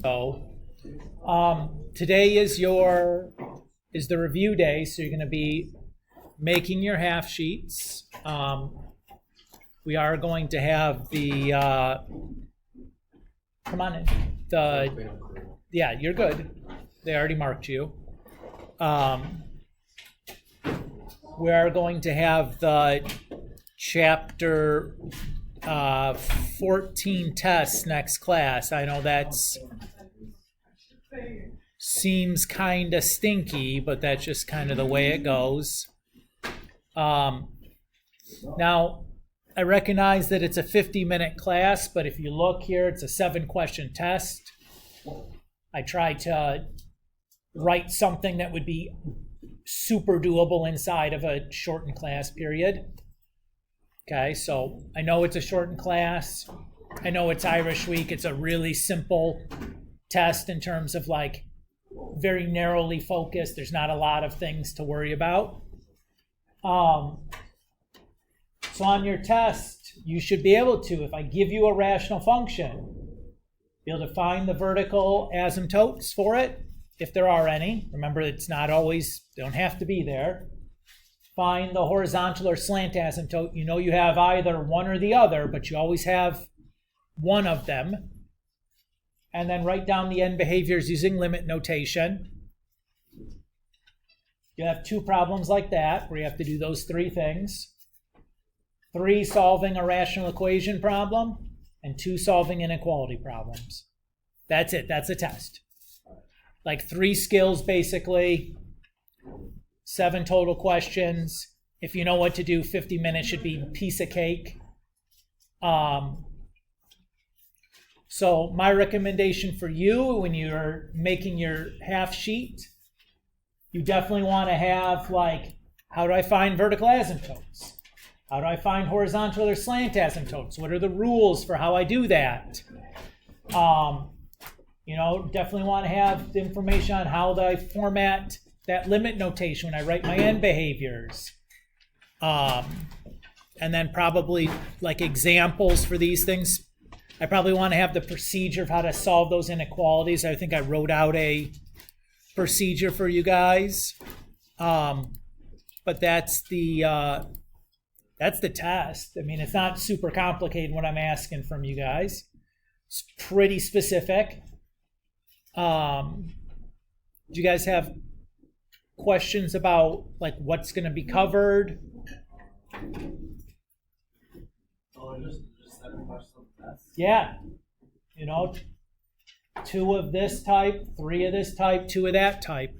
So today is the review day, so you're going to be making your half sheets. We are going to have the come on in. Yeah, you're good. They already marked you. We are going to have the chapter 14 tests next class. I know that's seems kind of stinky, but that's just kind of the way it goes. Now, I recognize that it's a 50-minute class, but if you look here, it's a 7-question test. I tried to write something that would be super doable inside of a shortened class period. Okay, so I know it's a shortened class. I know it's Irish week. It's a really simple test in terms of like very narrowly focused. There's not a lot of things to worry about. So on your test, you should be able to, if I give you a rational function, be able to find the vertical asymptotes for it, if there are any. Remember, it's not always, they don't have to be there. Find the horizontal or slant asymptote. You know you have either one or the other, but you always have one of them. And then write down the end behaviors using limit notation. You have 2 problems like that, where you have to do those 3 things. 3 solving a rational equation problem, and 2 solving inequality problems. That's it. That's a test. Like 3 skills, basically. 7 total questions. If you know what to do, 50 minutes should be a piece of cake. So my recommendation for you when you're making your half sheet, you definitely want to have like, how do I find vertical asymptotes? How do I find horizontal or slant asymptotes? What are the rules for how I do that? Definitely want to have the information on how do I format that limit notation when I write my end behaviors. And then probably like examples for these things. I probably want to have the procedure of how to solve those inequalities. I think I wrote out a procedure for you guys. But that's the test. I mean, it's not super complicated what I'm asking from you guys. It's pretty specific. Do you guys have questions about like what's going to be covered? Yeah. 2 of this type, 3 of this type, 2 of that type.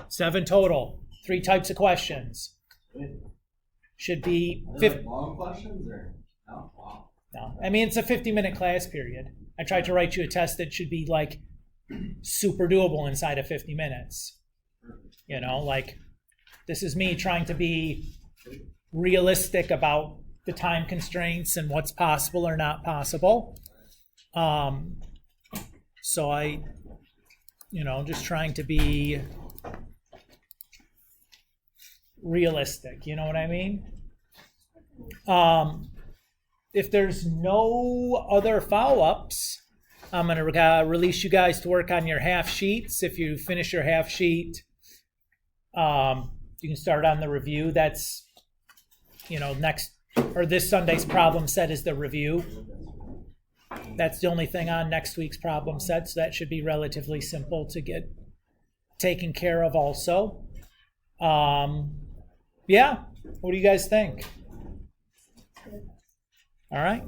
7 total. 3 types of questions. Should be 50. Long questions or no? Wow. No. I mean, it's a 50-minute class period. I tried to write you a test that should be like super doable inside of 50 minutes. Like this is me trying to be realistic about the time constraints and what's possible or not possible. So I, just trying to be realistic. You know what I mean? If there's no other follow-ups, I'm going to release you guys to work on your half sheets. If you finish your half sheet, you can start on the review. That's, this Sunday's problem set is the review. That's the only thing on next week's problem set, so that should be relatively simple to get taken care of also. Yeah, what do you guys think? All right,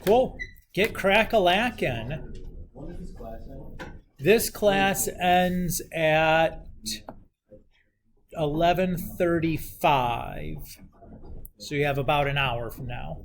cool. Get crack-a-lackin'. When does this class end? This class ends at 11:35. So you have about an hour from now.